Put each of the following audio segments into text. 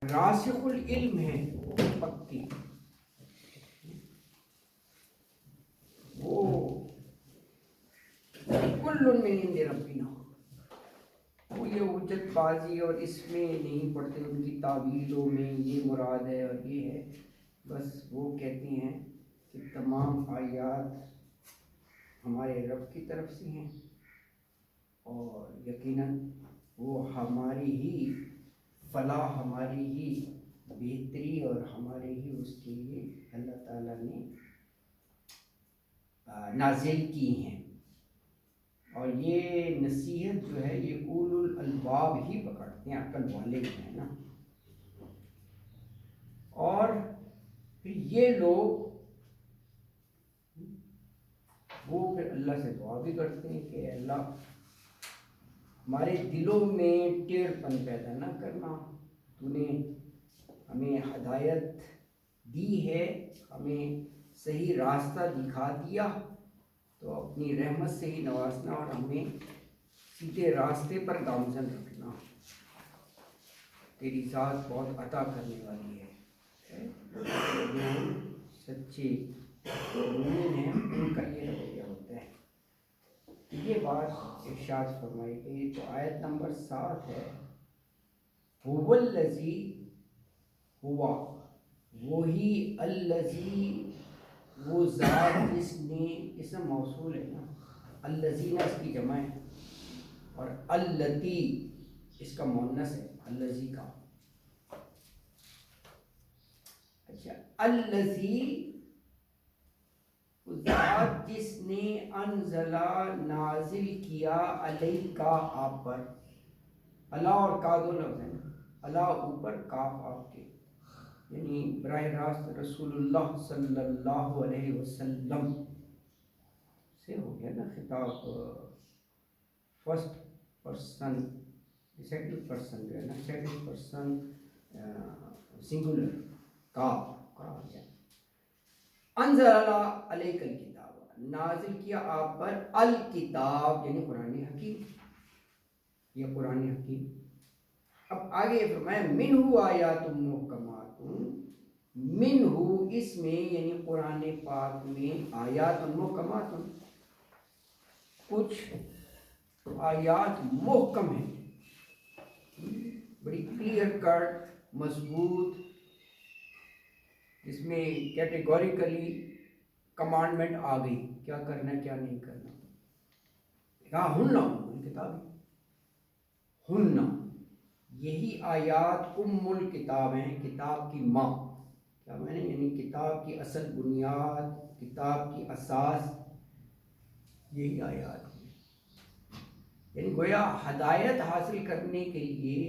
راسخ العلم ہے پکی، وہ کل من عند ربنا، وہ یہ حجت بازی اور اس میں نہیں پڑتے ان کی تعویلوں میں یہ مراد ہے اور یہ ہے، بس وہ کہتی ہیں کہ تمام آیات ہمارے رب کی طرف سے ہیں اور یقیناً وہ ہماری ہی فلاح، ہماری ہی بہتری اور ہمارے ہی اس کے لیے اللہ تعالیٰ نے نازل کی ہیں۔ اور یہ نصیحت جو ہے یہ اولو الالباب ہی پکڑتے ہیں، عقل والے جو ہیں نا۔ اور پھر یہ لوگ وہ پھر اللہ سے دعا بھی کرتے ہیں کہ اللہ ہمارے دلوں میں ٹیڑھ پن پیدا نہ کرنا، تو نے ہمیں ہدایت دی ہے، ہمیں صحیح راستہ دکھا دیا، تو اپنی رحمت سے ہی نوازنا اور ہمیں سیدھے راستے پر گامزن رکھنا، تیری ذات بہت عطا کرنے والی ہے۔ جو سچے مومن ہیں ان کا یہ رویہ ہوتا ہے۔ یہ بات ارشاد فرمائی گئی تو آیت نمبر 7 ہے، هو الذی، ہوا وہی، الذی وہ ذات جس نے، اسم موصول ہے نا، الذین اس کی جمع ہے اور اللتی اس کا مؤنث ہے، الذی کا۔ اچھا، الذی ذات جس نے، انزلہ نازل کیا، علیکا آپ پر، اللہ اور کا دو لفظ ہیں، اللہ اوپر، کاف آپ کے، یعنی براہ راست رسول اللہ صلی اللہ علیہ وسلم سے ہو گیا نا خطاب، فرسٹ پرسن، سیکنڈ پرسن جو ہے نا، سیکنڈ پرسن سنگولر، کاف کا آ گیا۔ انزل علیک الکتاب، نازل کیا آپ پر الکتاب یعنی قرآن حکیم، یہ قرآن حکیم۔ اب آگے فرمایا منہ آیات محکمات، منہ اس میں یعنی قرآن پاک میں، آیات محکمات کچھ آیات محکم ہیں، بڑی کلیئر کٹ مضبوط، جس میں کیٹیگوریکلی کمانڈمنٹ آ گئی کیا کرنا کیا نہیں کرنا۔ کہا ہننا کتاب، ہننا یہی آیات ام الکتاب ہیں، کتاب کی ماں، کیا میں نے یعنی کتاب کی اصل بنیاد، کتاب کی اساس یہی آیات ہیں۔ یعنی گویا ہدایت حاصل کرنے کے لیے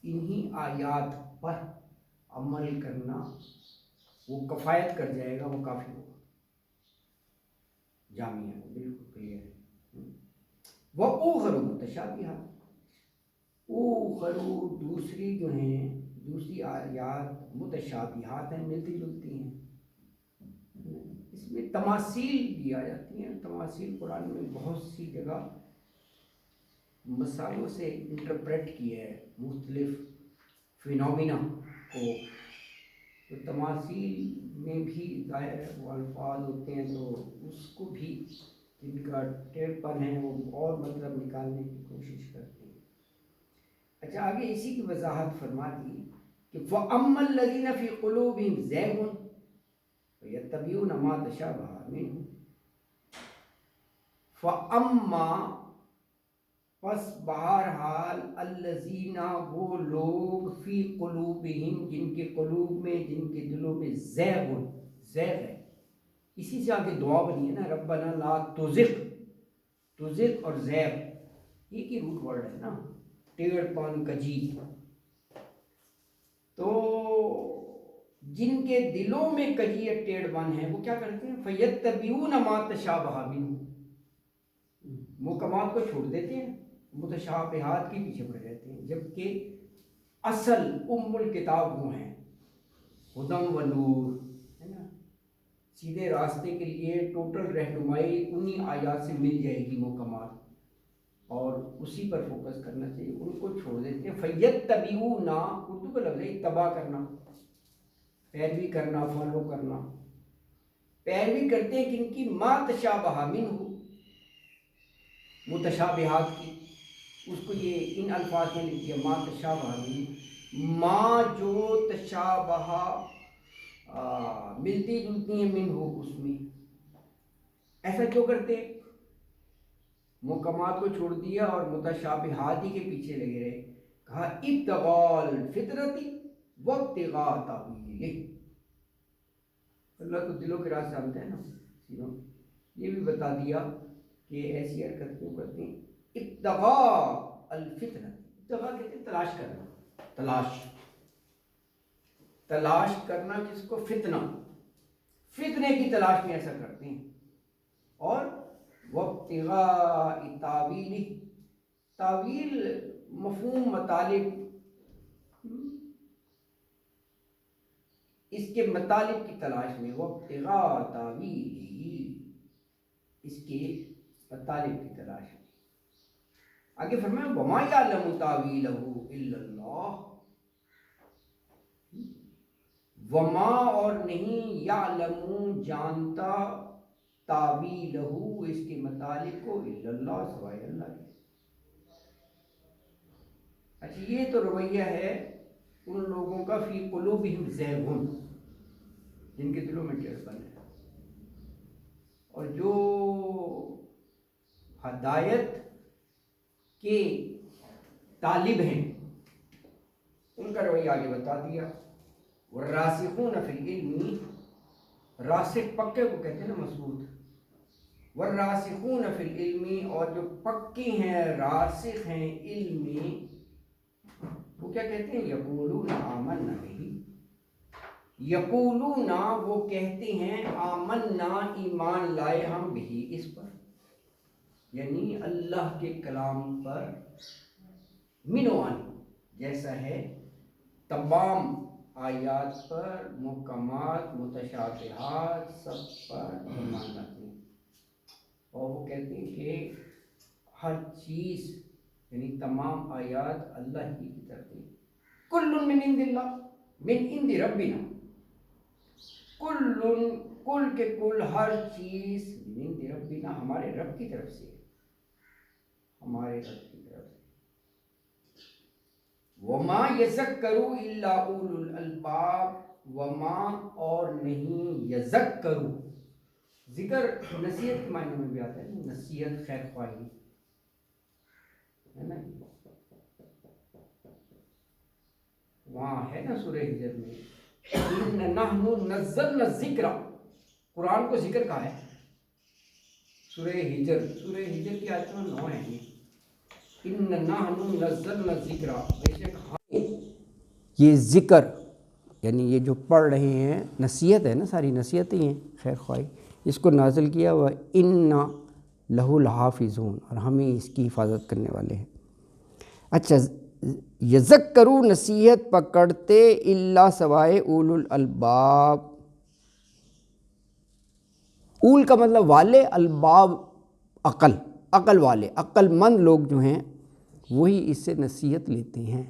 انہی آیات پر عمل کرنا وہ کفایت کر جائے گا، وہ کافی ہوگا، جامع ہے، بالکل کلیئر ہے۔ وَأُخَرُ مُتَشَابِهَاتٌ، اوخرو دوسری جو ہیں، دوسری آیات متشابہات ہیں، ملتی جلتی ہیں، اس میں تماثیل بھی آ جاتی ہیں۔ تماثیل قرآن میں بہت سی جگہ مثالوں سے انٹرپریٹ کیا ہے مختلف فینومینا کو، تو تماثیل میں بھی ظاہر وہ الفاظ ہوتے ہیں، تو اس کو بھی جن کا ٹیڑھ پن ہے وہ اور مطلب نکالنے کی کوشش کرتے ہیں۔ اچھا، آگے اسی کی وضاحت فرما دی کہ وَأَمَّا الَّذِينَ فِي قُلُوبِهِمْ زَيْغٌ فَيَتَّبِعُونَ مَا تَشَابَهَ مِنْهُ، فَأَمَّا پس بہرحال، الذین وہ لوگ، فی قلوبہم جن کے قلوب میں، جن کے دلوں میں، زیغ، زیغ ہے، اسی سے آگے دعا بنی ہے نا، ربنا لا تزغ، تزغ اور زیغ ایک ہی روٹ ورڈ ہے نا، ٹیڑھ پن، کجی۔ تو جن کے دلوں میں کجی ٹیڑھ پن ہے وہ کیا کرتے ہیں، فیتبعون ما تشابہ منہ، محکمات کو چھوڑ دیتے ہیں، متشابہات کے پیچھے پڑ جاتے ہیں، جبکہ اصل ام الکتاب وہ ہیں، ہدی و نور ہے نا، سیدھے راستے کے لیے ٹوٹل رہنمائی انہی آیات سے مل جائے گی، محکمات۔ اور اسی پر فوکس کرنا چاہیے، ان کو چھوڑ دیتے ہیں۔ فَيَتَّبِعُونَ اردو کا لفظ ہے اتباع کرنا، پیروی کرنا، فالو کرنا، پیروی کرتے ہیں کن کی؟ ما تشابہ منہ، متشابہات کی، اس کو یہ ان الفاظ میں لکھ دیا ما تشابہ منہ، ما جو تشابہ ملتی جلتی ہیں منہ اس میں۔ ایسا کیوں کرتے ہیں؟ محکمات کو چھوڑ دیا اور متشابہات ہی کے پیچھے لگے رہے۔ کہا ابتغاء الفطرۃ وابتغاء تاویلہ، اللہ تو دلوں کے راز جانتا ہے نا سیدھوں، یہ بھی بتا دیا کہ ایسی حرکت کیوں کرتے ہیں۔ ابتغاء الفطرۃ، ابتغاء کہتے ہیں تلاش کرنا، تلاش کرنا جس کو فتنہ، فتنے کی تلاش میں ایسا کرتے ہیں۔ اور وابتغاء تاویلہ، تاویل مفہوم مطالب، اس کے مطالب کی تلاش میں، وابتغاء تاویلہ، اس کے مطالب کی تلاش میں۔ آگے فرمایا وما یعلم تاویلہ الا اللہ، وما اور نہیں، یعلم جانتا، تاویلہ اس کے مطالب کو، الا اللہ سوائے اللہ کے۔ اچھا یہ تو رویہ ہے ان لوگوں کا فی قلوبہم زیغ، جن کے دلوں میں ٹیڑھپن ہے، اور جو ہدایت کے طالب ہیں ان کا رویہ آگے بتا دیا۔ والراسخون فی العلم، راسخ پکے کو کہتے ہیں نا مضبوط، والراسخون فی العلم، اور جو پکے ہیں راسخ ہیں علم میں، وہ کیا کہتے ہیں؟ یقولون آمنا بہ، یقولون وہ کہتے ہیں، آمنا ایمان لائے ہم بھی اس پر، یعنی اللہ کے کلام پر، منوان جیسا ہے تمام آیات پر، محکمات، متشابہات، سب پر ایمان لاتے ہیں۔ اور وہ کہتے ہیں کہ ہر چیز یعنی تمام آیات اللہ ہی کی طرف سے، کل من عند اللہ، من عند ربنا، کل کے کل ہر چیز من عند ربنا، ہمارے رب کی طرف سے، ہمارے رب کی طرف سے۔ وما یذکر الا اولو الالباب، وما اور نہیں، یذکر، ذکر نصیحت کے معنی میں بھی آتا ہے، نصیحت، خیر خواہی ہے نا، وہاں ہے نا سورہ ہجر میں، اِنَّ نَحْنُ نَزَّلْنَا الذِّکْرَ، قرآن کو ذکر کہا ہے، سورہ ہجر کی آیت میں 9 ہے یہ، اِنَّ نَحْنُ نَزَّلْنَا الذِّکْرَ، بے شک یہ ذکر یعنی یہ جو پڑھ رہے ہیں نصیحت ہے نا، ساری نصیحتیں ہیں، خیر خواہی، اس کو نازل کیا ہوا اِنَّا لَهُ الْحَافِظُونَ، اور ہمیں اس کی حفاظت کرنے والے ہیں۔ اچھا یذکروا نصیحت پکڑتے، الا سوائے اولو الالباب، اول کا مطلب والے، الباب عقل والے، عقل مند لوگ جو ہیں وہی اس سے نصیحت لیتے ہیں۔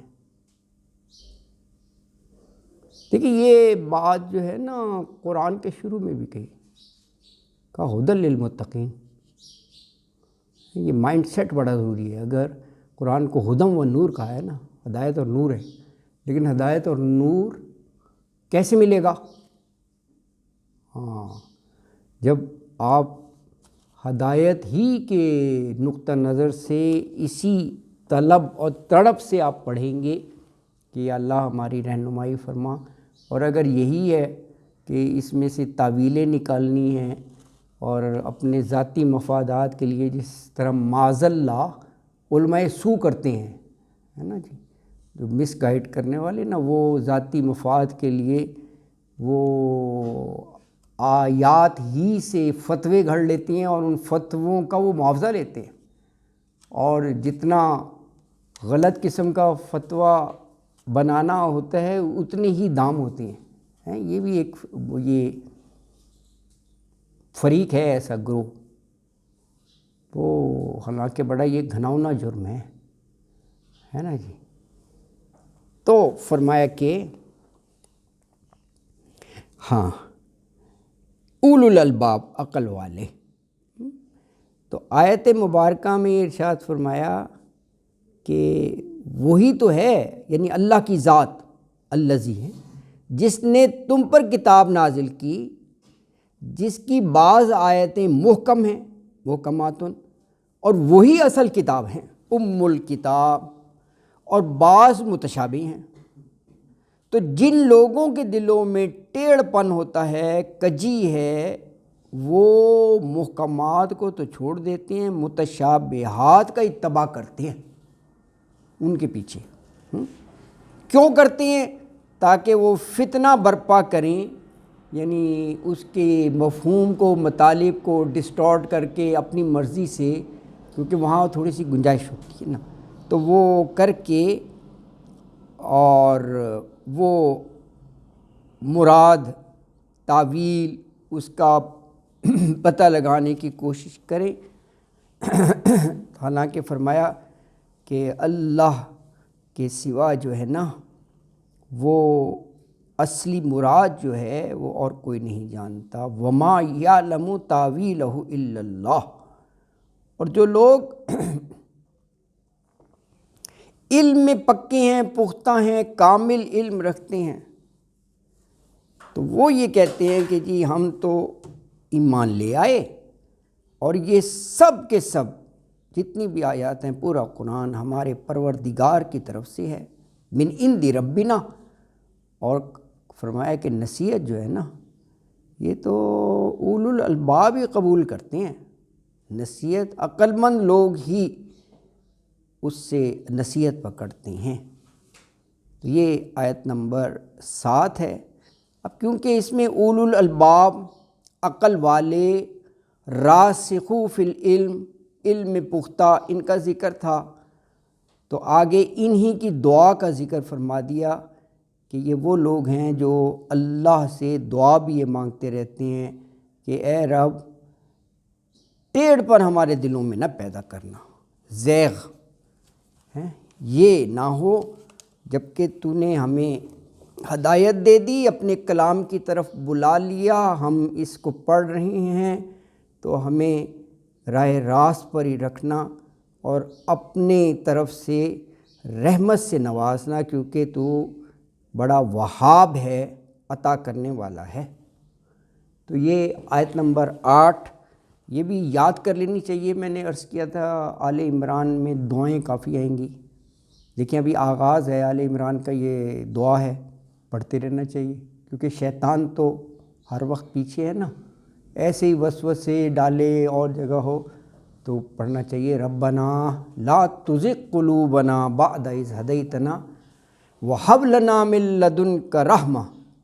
دیکھیے یہ بات جو ہے نا قرآن کے شروع میں بھی کہا ھدی للمتقین، یہ مائنڈ سیٹ بڑا ضروری ہے۔ اگر قرآن کو ہدم و نور کہا ہے نا، ہدایت اور نور ہے، لیکن ہدایت اور نور کیسے ملے گا؟ جب آپ ہدایت ہی کے نقطہ نظر سے، اسی طلب اور تڑپ سے آپ پڑھیں گے کہ یا اللہ ہماری رہنمائی فرما، اور اگر یہی ہے کہ اس میں سے تعویلیں نکالنی ہیں اور اپنے ذاتی مفادات کے لیے، جس طرح معاذ اللہ علماء سو کرتے ہیں، ہے نا جی، جو مس گائیڈ کرنے والے نا، وہ ذاتی مفاد کے لیے وہ آیات ہی سے فتوے گھڑ لیتی ہیں، اور ان فتووں کا وہ معاوضہ لیتے ہیں، اور جتنا غلط قسم کا فتویٰ بنانا ہوتا ہے اتنے ہی دام ہوتے ہیں۔ یہ بھی ایک یہ فریق ہے ایسا گروہ، تو حالانکہ بڑا یہ گھناؤنا جرم ہے نا جی. تو فرمایا کہ ہاں اولو الالباب عقل والے. تو آیت مبارکہ میں ارشاد فرمایا کہ وہی تو ہے، یعنی اللہ کی ذات الذی ہے جس نے تم پر کتاب نازل کی، جس کی بعض آیتیں محکم ہیں، محکماتن، اور وہی اصل کتاب ہیں، الکتاب، اور بعض متشابہ ہیں. تو جن لوگوں کے دلوں میں ٹیڑھ پن ہوتا ہے، کجی ہے، وہ محکمات کو تو چھوڑ دیتے ہیں، متشابہات کا اتباع کرتے ہیں ان کے پیچھے. کیوں کرتے ہیں؟ تاکہ وہ فتنہ برپا کریں، یعنی اس کے مفہوم کو، مطالب کو ڈسٹارٹ کر کے اپنی مرضی سے، کیونکہ وہاں تھوڑی سی گنجائش ہوتی ہے نا، تو وہ کر کے اور وہ مراد، تعویل، اس کا پتہ لگانے کی کوشش کریں. حالانکہ فرمایا کہ اللہ کے سوا جو ہے نا وہ اصلی مراد جو ہے وہ اور کوئی نہیں جانتا. وما یعلم تاویلہ الا اللہ. اور جو لوگ علم میں پکے ہیں، پختہ ہیں، کامل علم رکھتے ہیں، تو وہ یہ کہتے ہیں کہ جی ہم تو ایمان لے آئے اور یہ سب کے سب جتنی بھی آیات ہیں، پورا قرآن ہمارے پروردگار کی طرف سے ہے، من عند ربنا. اور فرمایا کہ نصیحت جو ہے نا یہ تو اولو الالباب ہی قبول کرتے ہیں. نصیحت عقل مند لوگ ہی اس سے نصیحت پکڑتے ہیں. تو یہ آیت نمبر 7 ہے. اب کیونکہ اس میں اولو الالباب، عقل والے، راسخو فی العلم، علم میں پختہ، ان کا ذکر تھا، تو آگے انہی کی دعا کا ذکر فرما دیا کہ یہ وہ لوگ ہیں جو اللہ سے دعا بھی یہ مانگتے رہتے ہیں کہ اے رب ٹیڑھ پر ہمارے دلوں میں نہ پیدا کرنا، زیغ یہ نہ ہو، جبکہ تو نے ہمیں ہدایت دے دی، اپنے کلام کی طرف بلا لیا، ہم اس کو پڑھ رہے ہیں، تو ہمیں راہ راست پر ہی رکھنا اور اپنے طرف سے رحمت سے نوازنا، کیونکہ تو بڑا وہاب ہے، عطا کرنے والا ہے. تو یہ آیت نمبر 8 یہ بھی یاد کر لینی چاہیے. میں نے عرض کیا تھا آل عمران میں دعائیں کافی آئیں گی، لیکن ابھی آغاز ہے آل عمران کا، یہ دعا ہے، پڑھتے رہنا چاہیے، کیونکہ شیطان تو ہر وقت پیچھے ہے نا، ایسے ہی وسوسے ڈالے اور جگہ ہو تو پڑھنا چاہیے. ربنا لا تزغ قلوبنا بعد اذ ہدیتنا وہب لنا من لدنک رحمہ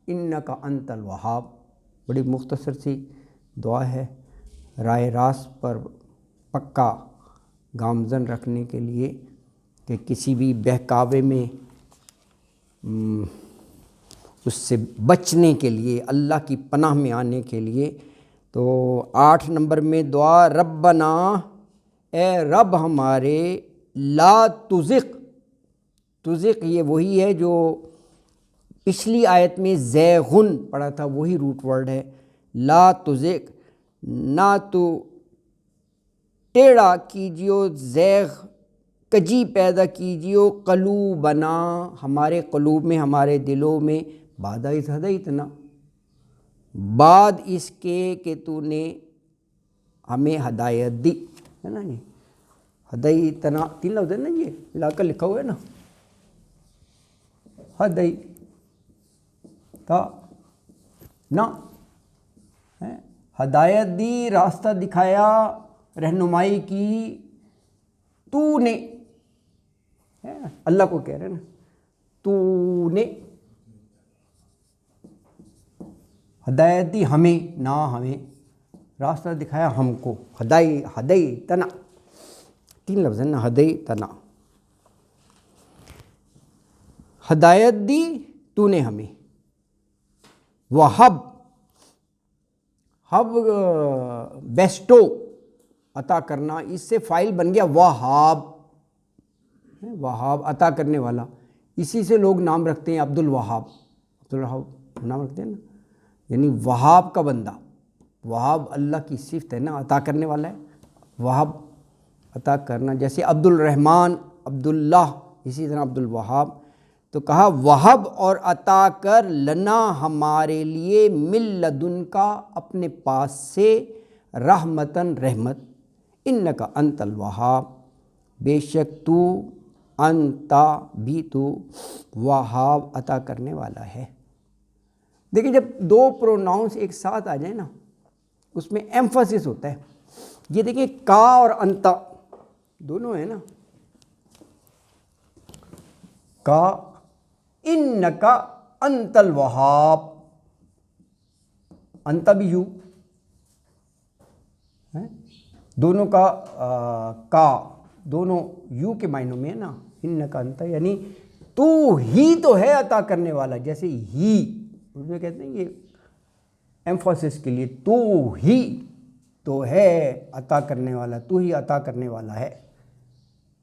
انک انت الوہاب. بڑی مختصر سی دعا ہے راہ راست پر پکا گامزن رکھنے کے لیے، کہ کسی بھی بہکاوے میں اس سے بچنے کے لیے، اللہ کی پناہ میں آنے کے لیے. تو 8 نمبر میں دعا ربنا، اے رب ہمارے، لا تزغ، تزغ یہ وہی ہے جو پچھلی آیت میں زیغن پڑھا تھا، وہی روٹ ورڈ ہے. لا تزغ، نہ تو ٹیڑھا کیجیو، زیغ کجی پیدا کیجیو، قلوبنا ہمارے قلوب میں، ہمارے دلوں میں، بعد اذ ہدیتنا بعد اس کے کہ تو نے ہمیں ہدایت دی، ہے نا جی. ہدیتنا 3 لفظ ہے نا، یہ ملا کر لکھا ہوا ہے نا، ہدیتنا ہدایت دی، راستہ دکھایا، رہنمائی کی، تو نے، اللہ کو کہہ رہے ہیں نا، تو نے ہدایت دی ہمیں، نہ ہمیں، راستہ دکھایا ہم کو. ہدیتنا 3 لفظ ہے نا، ہدیتنا ہدایت دی تو نے ہمیں، وہب، ہب بیسٹو، عطا کرنا، اس سے فائل بن گیا وہاب، وہاب عطا کرنے والا، اسی سے لوگ نام رکھتے ہیں عبد الوہاب، عبد الوہاب نام رکھتے ہیں نا، یعنی وہاب کا بندہ، وہاب اللہ کی صفت ہے نا، عطا کرنے والا ہے، وہاب عطا کرنا، جیسے عبد الرحمن، عبد اللہ، اسی طرح عبد الوہاب۔ تو کہا وہب اور عطا کر لنا ہمارے لیے من لدن کا اپنے پاس سے، رحمتاً رحمت، انکا انت الوہاب، بے شک تو، انتا بھی تو، وہاب عطا کرنے والا ہے۔ دیکھیں جب دو پروناؤنس ایک ساتھ آ جائیں نا اس میں ایمفسس ہوتا ہے۔ یہ دیکھیں کا اور انتا دونوں ہیں نا، کا انکا انت الوہاب، انتا بھی یو، دونوں کا دونوں یو کے معنوں میں ہے نا، انکا انتا یعنی تو ہی تو ہے عطا کرنے والا، جیسے ہی اردو میں کہتے ہیں یہ ایمفسس کے لیے، تو ہی تو ہے عطا کرنے والا، تو ہی عطا کرنے والا ہے،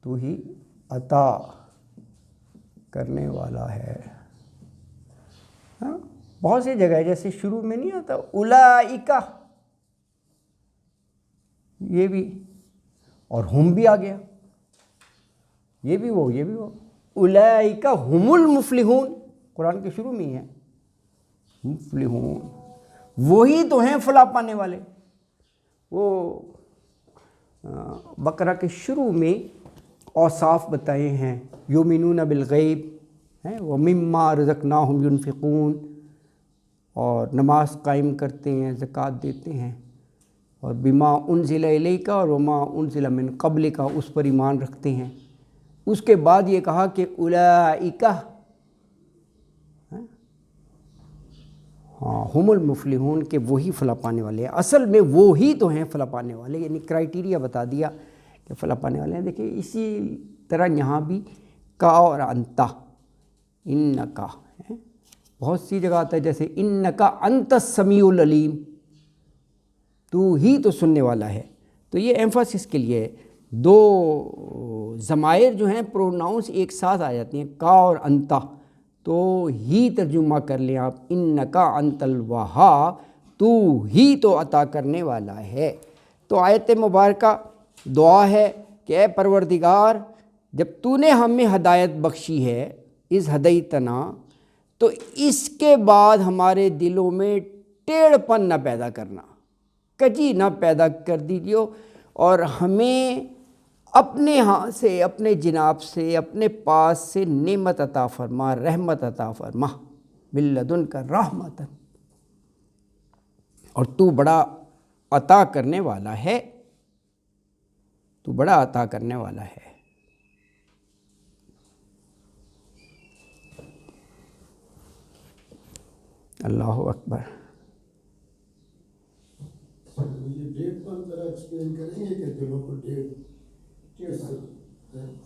تو ہی عطا کرنے والا ہے۔ ہاں بہت سی جگہ ہے، جیسے شروع میں نہیں آتا اولئک، یہ بھی، اور ہم بھی آ گیا، یہ بھی وہ، یہ بھی وہ، اولئک ہم المفلحون، قرآن کے شروع میں ہی ہے مفلحون، وہی تو ہیں فلاح پانے والے۔ وہ بقرہ کے شروع میں اوصاف بتائے ہیں، یؤمنون بالغیب ہیں، ومما رزقناہم ینفقون، اور نماز قائم کرتے ہیں، زکوٰۃ دیتے ہیں، اور بما انزل الیک اور وما انزل من قبلک، اس پر ایمان رکھتے ہیں۔ اس کے بعد یہ کہا کہ اولئک ہم المفلحون، کہ وہی فلاح پانے والے ہیں، اصل میں وہی تو ہیں فلاح پانے والے، یعنی کرائٹیریا بتا دیا کہ فلاح پانے والے ہیں۔ دیکھیں اسی طرح یہاں بھی کا اور انتا، انکا بہت سی جگہ آتا ہے، جیسے انکا انت السمیع العلیم، تو ہی تو سننے والا ہے۔ تو یہ ایمفسس کے لیے دو ضمائر جو ہیں پروناؤنس ایک ساتھ آ جاتے ہیں، کا اور انتا، تو ہی ترجمہ کر لیں آپ، انکا انت الوہاب، تو ہی تو عطا کرنے والا ہے۔ تو آیت مبارکہ دعا ہے کہ اے پروردگار، جب تو نے ہمیں ہدایت بخشی ہے، اس ہدیتنا، تو اس کے بعد ہمارے دلوں میں ٹیڑھ پن نہ پیدا کرنا، کجی نہ پیدا کر دیجیے، اور ہمیں اپنے ہاں سے، اپنے جناب سے، اپنے پاس سے نعمت عطا فرما، رحمت عطا فرما، من لدنک رحمت، اور تو بڑا عطا کرنے والا ہے، تو بڑا عطا کرنے والا ہے۔ اللہ اکبر۔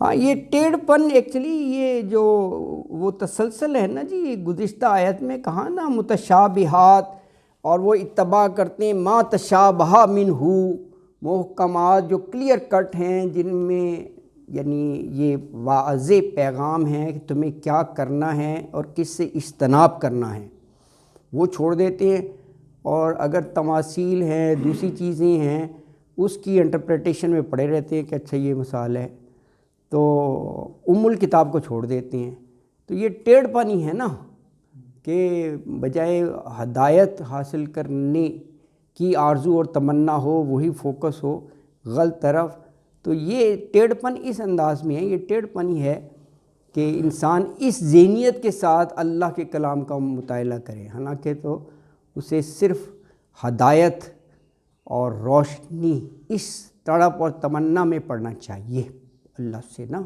ہاں یہ ٹیڑھ پن ایکچولی یہ جو وہ تسلسل ہے نا جی، گزشتہ آیت میں کہا نا متشابہات، اور وہ اتباع کرتے ہیں ما تشابہ منہ، محکمات جو کلیئر کٹ ہیں، جن میں یعنی یہ واضح پیغام ہے کہ تمہیں کیا کرنا ہے اور کس سے اجتناب کرنا ہے، وہ چھوڑ دیتے ہیں، اور اگر تماثیل ہیں، دوسری چیزیں ہیں، اس کی انٹرپریٹیشن میں پڑے رہتے ہیں کہ اچھا یہ مثال ہے، تو الکتاب کو چھوڑ دیتے ہیں۔ تو یہ ٹیڑھ پانی ہے نا، کہ بجائے ہدایت حاصل کرنے کی آرزو اور تمنا ہو، وہی فوکس ہو غلط طرف، تو یہ ٹیڑھ پن اس انداز میں ہے، یہ ٹیڑھ پنی ہے کہ انسان اس ذہنیت کے ساتھ اللہ کے کلام کا مطالعہ کرے، حالانکہ تو اسے صرف ہدایت اور روشنی اس تڑپ اور تمنا میں پڑھنا چاہیے اللہ سے نا۔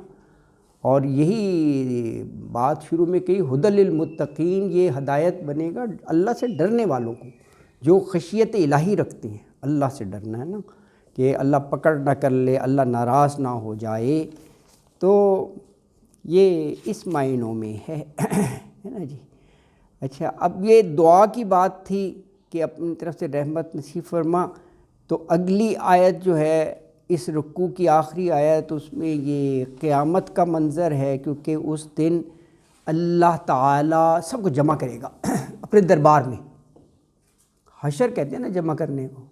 اور یہی بات شروع میں کہی ہدی للمتقین، یہ ہدایت بنے گا اللہ سے ڈرنے والوں کو، جو خشیت الہی رکھتے ہیں، اللہ سے ڈرنا ہے نا، کہ اللہ پکڑ نہ کر لے، اللہ ناراض نہ ہو جائے، تو یہ اس معنوں میں ہے نا جی۔ اچھا اب یہ دعا کی بات تھی کہ اپنی طرف سے رحمت نصیب فرما، تو اگلی آیت جو ہے اس رکوع کی آخری آیت اس میں یہ قیامت کا منظر ہے، کیونکہ اس دن اللہ تعالیٰ سب کو جمع کرے گا اپنے دربار میں. حشر کہتے ہیں نا جمع کرنے کو،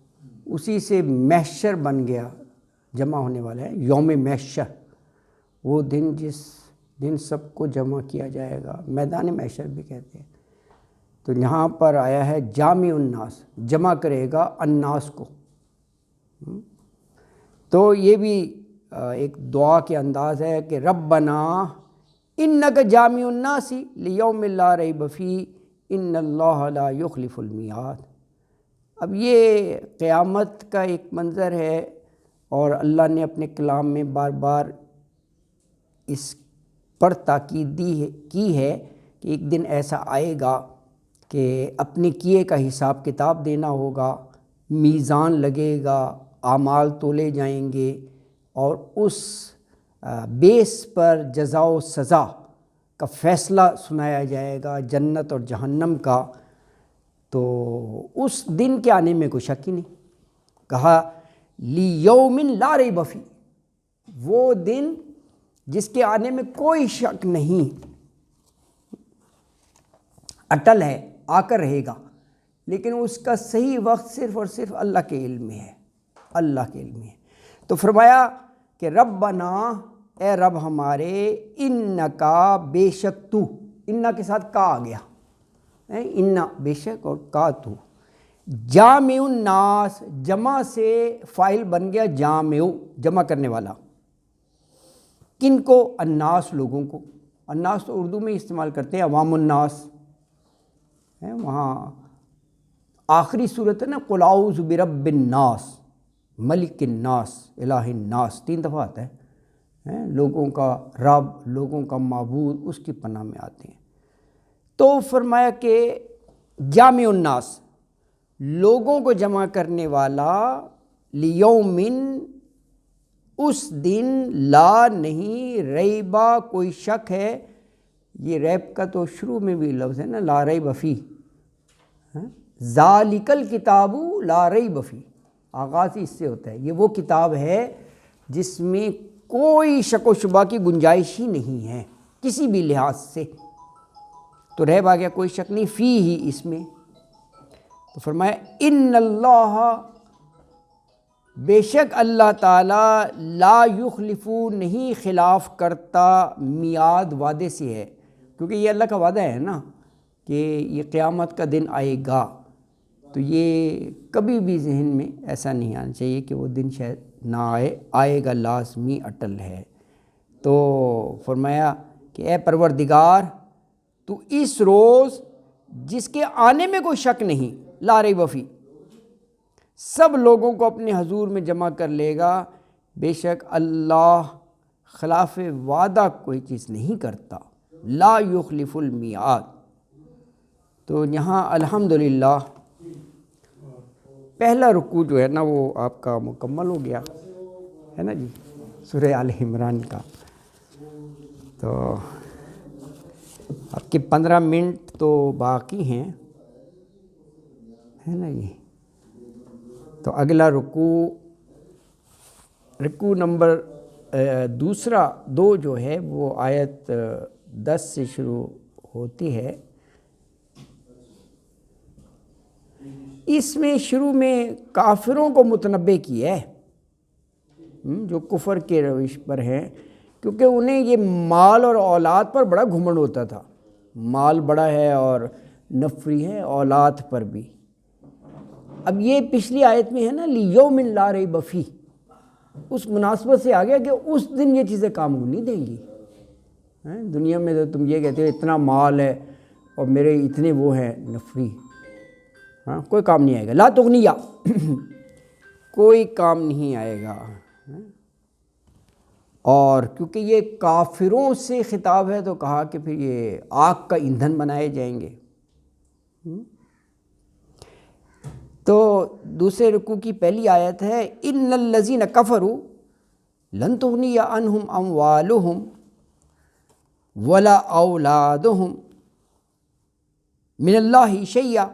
اسی سے محشر بن گیا، جمع ہونے والا ہے یوم محشر، وہ دن جس دن سب کو جمع کیا جائے گا، میدان محشر بھی کہتے ہیں. تو یہاں پر آیا ہے جامع الناس، جمع کرے گا الناس کو. تو یہ بھی ایک دعا کے انداز ہے کہ ربنا انک جامع الناس لیوم لا ریب فیہ ان اللہ لا یخلف المیعاد. اب یہ قیامت کا ایک منظر ہے، اور اللہ نے اپنے کلام میں بار بار اس پر تاکید کی ہے کہ ایک دن ایسا آئے گا کہ اپنے کیے کا حساب کتاب دینا ہوگا، میزان لگے گا، اعمال تولے جائیں گے، اور اس بیس پر جزا و سزا کا فیصلہ سنایا جائے گا، جنت اور جہنم کا. تو اس دن کے آنے میں کوئی شک ہی نہیں. کہا لیوم لا ریب فیہ، وہ دن جس کے آنے میں کوئی شک نہیں، اٹل ہے، آ کر رہے گا، لیکن اس کا صحیح وقت صرف اور صرف اللہ کے علم میں ہے، اللہ کے علم میں ہے. تو فرمایا کہ ربنا، اے رب ہمارے، انکا، بے شک تو، انا کے ساتھ کا آ گیا، انا بے شک اور کا تو، جامع الناس، جمع سے فاعل بن گیا جامع، جمع کرنے والا. کن کو؟ الناس، لوگوں کو. الناس تو اردو میں استعمال کرتے ہیں، عوام الناس ہے. وہاں آخری صورت ہے نا، قل اعوذ برب الناس ملک الناس الہ الناس، 3 دفعہ آتا ہے. لوگوں کا رب، لوگوں کا معبود، اس کی پناہ میں آتے ہیں. تو فرمایا کہ جامع الناس، لوگوں کو جمع کرنے والا، لیوم، اس دن، لا نہیں، ریبا، کوئی شک ہے. یہ ریب کا تو شروع میں بھی لفظ ہے نا، لا ریب فیہ، ذالک الکتاب لا ریب فیہ، آغاز ہی اس سے ہوتا ہے. یہ وہ کتاب ہے جس میں کوئی شک و شبہ کی گنجائش ہی نہیں ہے کسی بھی لحاظ سے. تو ریب آ گیا، کوئی شک نہیں، فی ہی، اس میں. تو فرمایا ان اللہ، بے شک اللہ تعالیٰ، لا یخلف، نہیں خلاف کرتا، میعاد، وعدے سے ہے. کیونکہ یہ اللہ کا وعدہ ہے نا کہ یہ قیامت کا دن آئے گا. تو یہ کبھی بھی ذہن میں ایسا نہیں آنا چاہیے کہ وہ دن شاید نہ آئے، آئے گا، لازمی، اٹل ہے. تو فرمایا کہ اے پروردگار، تو اس روز جس کے آنے میں کوئی شک نہیں، لا ریب فیہ، سب لوگوں کو اپنے حضور میں جمع کر لے گا. بے شک اللہ خلاف وعدہ کوئی چیز نہیں کرتا، لا یخلف المیعاد. تو یہاں الحمدللہ پہلا رکوع جو ہے نا وہ آپ کا مکمل ہو گیا ہے نا جی، سورہ آل عمران کا. تو آپ کے 15 منٹ تو باقی ہیں ہے نا جی. تو اگلا رکوع نمبر دوسرا 2 جو ہے وہ آیت 10 سے شروع ہوتی ہے. اس میں شروع میں کافروں کو متنبع کیا ہے جو کفر کے روش پر ہیں، کیونکہ انہیں یہ مال اور اولاد پر بڑا گھمنڈ ہوتا تھا. مال بڑا ہے اور نفری ہے اولاد پر بھی. اب یہ پچھلی آیت میں ہے نا لیوم لا ریب فیہ، اس مناسبت سے آ گیا کہ اس دن یہ چیزیں کام نہیں دیں گی. دنیا میں تو تم یہ کہتے ہو اتنا مال ہے اور میرے اتنے وہ ہیں نفری، کوئی کام نہیں آئے گا. لا تغنیہ، کوئی کام نہیں آئے گا. اور کیونکہ یہ کافروں سے خطاب ہے تو کہا کہ پھر یہ آگ کا ایندھن بنائے جائیں گے. تو دوسرے رکوع کی پہلی آیت ہے ان الذین کفروا لن تغنی عنہم اموالہم ولا اولادہم من اللہ شیئا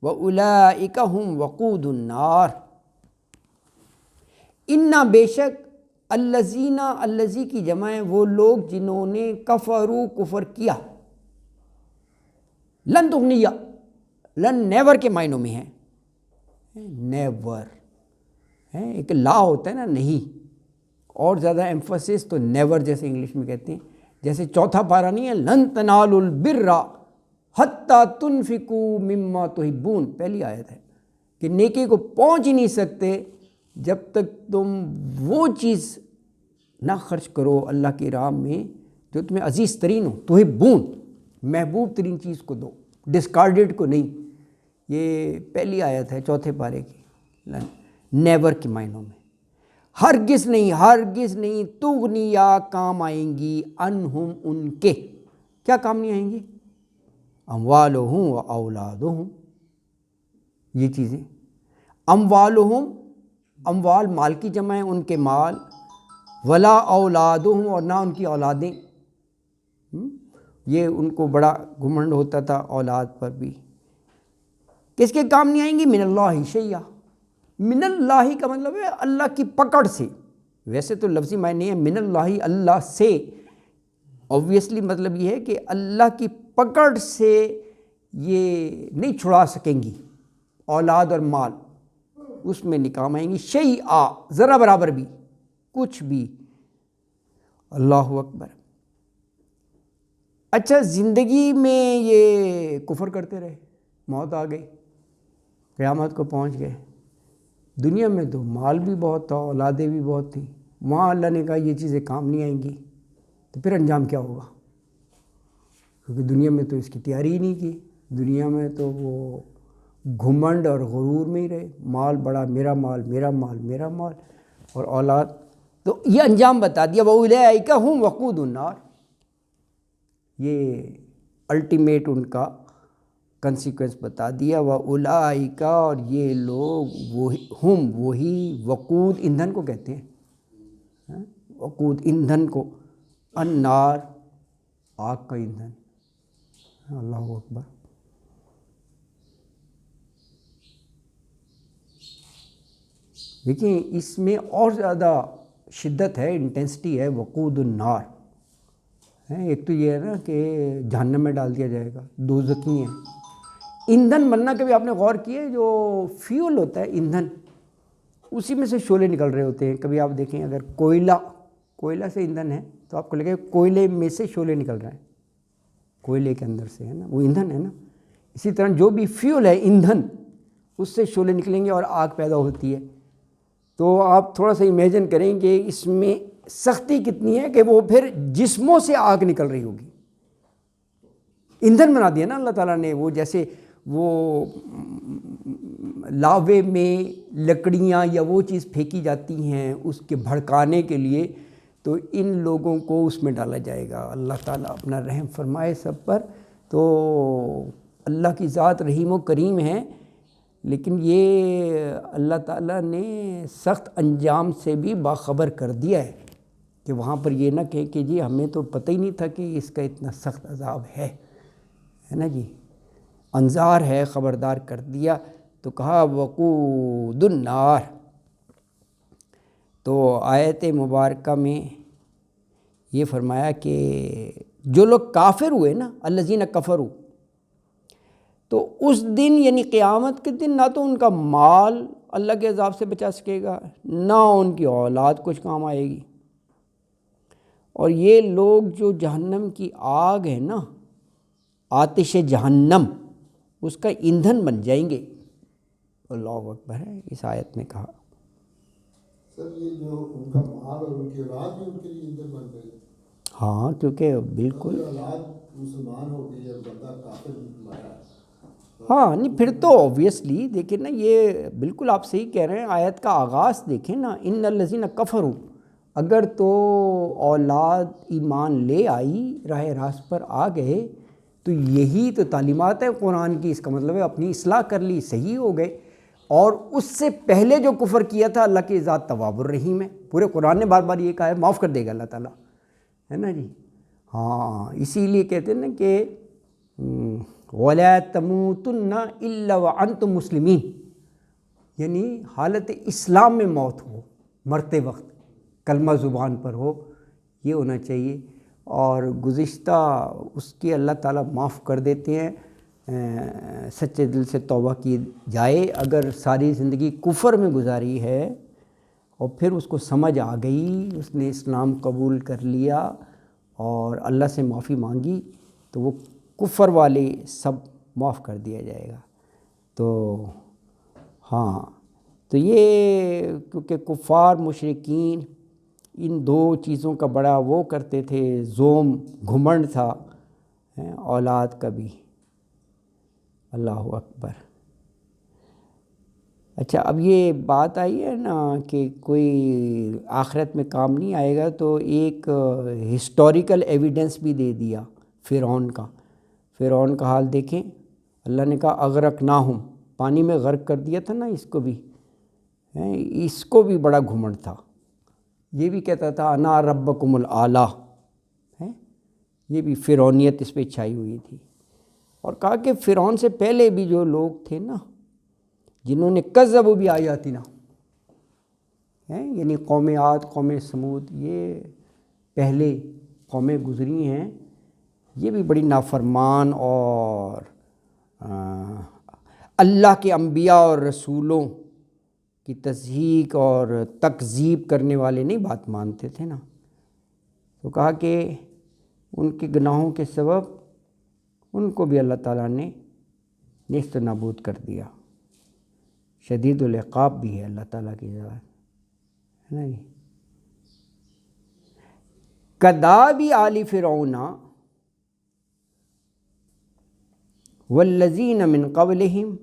وَأُولَئِكَ هُمْ وَقُودُ النَّارِ. انا بے شک الذین، الذی کی جمع ہے وہ لوگ جنہوں نے کفروا کفر کیا، لن تغنیہ، لن نیور کے معنوں میں ہے، نیور ہے، ایک لا ہوتا ہے نا نہیں، اور زیادہ ایمفسس تو نیور جیسے انگلش میں کہتے ہیں، جیسے چوتھا پارہ نہیں ہے لن تنالوا البر حتی تنفقوا مما تحبون، پہلی آیت ہے کہ نیکی کو پہنچ ہی نہیں سکتے جب تک تم وہ چیز نہ خرچ کرو اللہ کی راہ میں جو تمہیں عزیز ترین ہو، تحبون، محبوب ترین چیز کو دو، ڈسکارڈڈ کو نہیں۔ یہ پہلی آیت ہے چوتھے پارے کی، نیور کے معنوں میں، ہرگز نہیں، ہرگز نہیں، تغنیا کام آئیں گی، انہم ان کے، کیا کام نہیں آئیں گی؟ اموالہم و اولادہم، یہ چیزیں، اموالہم، اموال مال کی جمع ہے، ان کے مال، ولا اولادہم، اور نہ ان کی اولادیں، یہ ان کو بڑا گھمنڈ ہوتا تھا اولاد پر بھی۔ کس کے کام نہیں آئیں گی؟ من اللہ شیئا، من اللہ کا مطلب ہے اللہ کی پکڑ سے، ویسے تو لفظی معنی ہے من اللہ، اللہ سے، اوبویسلی مطلب یہ ہے کہ اللہ کی پکڑ سے یہ نہیں چھڑا سکیں گی، اولاد اور مال اس میں نہیں کام آئیں گی، شیئا، ذرا برابر بھی، کچھ بھی۔ اللہ اکبر۔ اچھا، زندگی میں یہ کفر کرتے رہے، موت آ گئی، قیامت کو پہنچ گئے، دنیا میں تو مال بھی بہت تھا، اولادیں بھی بہت تھیں، وہاں اللہ نے کہا یہ چیزیں کام نہیں آئیں گی، تو پھر انجام کیا ہوگا؟ کیونکہ دنیا میں تو اس کی تیاری ہی نہیں کی، دنیا میں تو وہ گھمنڈ اور غرور میں ہی رہے، مال بڑا، میرا مال، میرا مال، میرا مال، اور اولاد، تو یہ انجام بتا دیا، وَأُولَئِکَ هُمْ وَقُودُ النَّارِ، یہ الٹیمیٹ ان کا کنسیکوینس بتا دیا، وَأُولَئِکَ، اور یہ لوگ، وہی وقود، ایندھن کو کہتے ہیں، وقود ایندھن کو، النار، آگ کا ایندھن۔ اللہ اکبر۔ دیکھیں اس میں اور زیادہ شدت ہے، انٹینسٹی ہے، وقود النار، ایک تو یہ ہے نا کہ جہنم میں ڈال دیا جائے گا، دوزخی ہیں۔ ایندھن بننا کبھی آپ نے غور کیے، جو فیول ہوتا ہے ایندھن، اسی میں سے شعلے نکل رہے ہوتے ہیں، کبھی آپ دیکھیں اگر کوئلہ سے ایندھن ہے تو آپ کو لگے کوئلے میں سے شعلے نکل رہے ہیں، کوئلے کے اندر سے، ہے نا، وہ ایندھن ہے نا۔ اسی طرح جو بھی فیول ہے ایندھن، اس سے شعلے نکلیں گے اور آگ پیدا ہوتی ہے، تو آپ تھوڑا سا امیجن کریں کہ اس میں سختی کتنی ہے کہ وہ پھر جسموں سے آگ نکل رہی ہوگی۔ ایندھن بنا دیا نا اللہ تعالیٰ نے، وہ جیسے وہ لاوے میں لکڑیاں یا وہ چیز پھینکی جاتی ہیں اس کے بھڑکانے کے لیے، تو ان لوگوں کو اس میں ڈالا جائے گا۔ اللہ تعالیٰ اپنا رحم فرمائے سب پر۔ تو اللہ کی ذات رحیم و کریم ہے، لیکن یہ اللہ تعالیٰ نے سخت انجام سے بھی باخبر کر دیا ہے کہ وہاں پر یہ نہ کہیں کہ جی ہمیں تو پتہ ہی نہیں تھا کہ اس کا اتنا سخت عذاب ہے نا جی، انذار ہے، خبردار کر دیا۔ تو کہا وقود النار۔ تو آیت مبارکہ میں یہ فرمایا کہ جو لوگ کافر ہوئے نا، الذین کفروا، تو اس دن یعنی قیامت کے دن نہ تو ان کا مال اللہ کے عذاب سے بچا سکے گا، نہ ان کی اولاد کچھ کام آئے گی، اور یہ لوگ جو جہنم کی آگ ہے نا، آتش جہنم، اس کا ایندھن بن جائیں گے۔ اللہ اکبر ہے، اس آیت میں کہا۔ سر یہ جو ان کا مال اور ان کی اولاد بھی ان کے لیے ایندھن بن گئی؟ ہاں، کیونکہ بالکل، اولاد مسلمان ہو گئی اور بندہ کافر مرا، ہاں نہیں، پھر تو اوبویسلی دیکھیں نا، یہ بالکل آپ صحیح کہہ رہے ہیں، آیت کا آغاز دیکھیں نا، ان الذین کفروا، اگر تو اولاد ایمان لے آئی، راہ راست پر آ گئے، تو یہی تو تعلیمات ہے قرآن کی، اس کا مطلب ہے اپنی اصلاح کر لی، صحیح ہو گئے۔ اور اس سے پہلے جو کفر کیا تھا، اللہ کی ذات تواب الرحیم ہے، پورے قرآن نے بار بار یہ کہا ہے، معاف کر دے گا اللہ تعالیٰ، ہے نا جی۔ ہاں، اسی لیے کہتے ہیں نا کہ وَلَا تَمُوتُنَّ إِلَّا وَأَنْتُمْ مُسْلِمِينَ، یعنی حالت اسلام میں موت ہو، مرتے وقت کلمہ زبان پر ہو، یہ ہونا چاہیے۔ اور گزشتہ اس کی اللہ تعالیٰ معاف کر دیتے ہیں، سچے دل سے توبہ کی جائے۔ اگر ساری زندگی کفر میں گزاری ہے اور پھر اس کو سمجھ آ گئی، اس نے اسلام قبول کر لیا اور اللہ سے معافی مانگی، تو وہ کفر والے سب معاف کر دیا جائے گا۔ تو ہاں، تو یہ کیونکہ کفار مشرکین ان دو چیزوں کا بڑا وہ کرتے تھے، زوم گھمنڈ تھا اولاد کا بھی۔ اللہ اکبر۔ اچھا، اب یہ بات آئی ہے نا کہ کوئی آخرت میں کام نہیں آئے گا، تو ایک ہسٹوریکل ایویڈنس بھی دے دیا فرعون کا۔ فرعون کا حال دیکھیں، اللہ نے کہا اغرقناہم، پانی میں غرق کر دیا تھا نا اس کو بھی۔ اس کو بھی بڑا گھمنڈ تھا، یہ بھی کہتا تھا انا ربکم الاعلیٰ، یہ بھی فرعونیت اس پہ چھائی ہوئی تھی۔ اور کہا کہ فرعون سے پہلے بھی جو لوگ تھے نا، جنہوں نے کذبوا بآیاتنا، یعنی قوم عاد، قوم سمود، یہ پہلے قومیں گزری ہیں، یہ بھی بڑی نافرمان اور اللہ کے انبیاء اور رسولوں کی تصدیق اور تکذیب کرنے والے نہیں بات مانتے تھے نا۔ تو کہا کہ ان کے گناہوں کے سبب ان کو بھی اللہ تعالیٰ نے نیست و نابود کر دیا۔ شدید العقاب بھی ہے اللہ تعالیٰ کی ذات، ہے نا جی۔ کداب آل فرعون والذین من قبلہم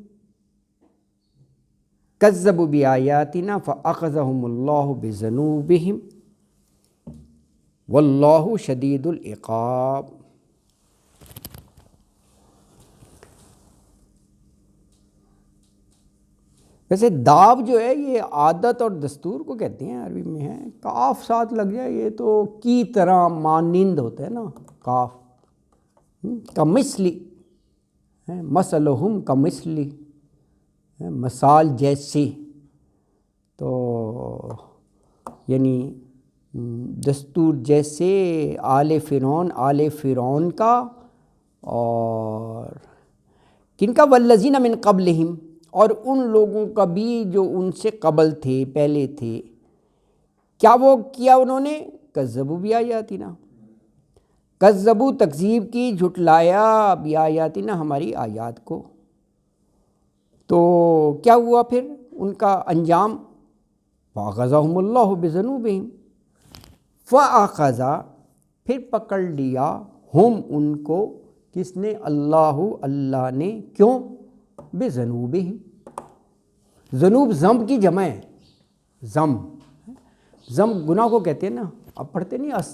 کذبوا بآیاتنا فأخذہم اللہ بذنوبہم واللہ شدید العقاب۔ ویسے داب جو ہے یہ عادت اور دستور کو کہتے ہیں، عربی میں ہے، کاف ساتھ لگ جائے یہ تو کی طرح مانند ہوتا ہے نا، کاف کمثلی، مثلہم کمثلی، مثال جیسے، تو یعنی دستور جیسے آل فرعون کا، اور کن کا؟ والذین من قبلہم، اور ان لوگوں کا بھی جو ان سے قبل تھے، پہلے تھے۔ کیا وہ کیا انہوں نے؟ کذبوا بآیاتنا، کذبوا تکذیب کی، جھٹلایا، بآیاتنا ہماری آیات کو۔ تو کیا ہوا پھر ان کا انجام؟ فأخذہم اللہ بذنوبہم، فأخذا، پھر پکڑ لیا، ہم ان کو، کس نے؟ اللہ نے، کیوں؟ بذنوبہم، ذنوب ذنب کی جمع ہے، ذنب گناہ کو کہتے ہیں نا، اب پڑھتے نہیں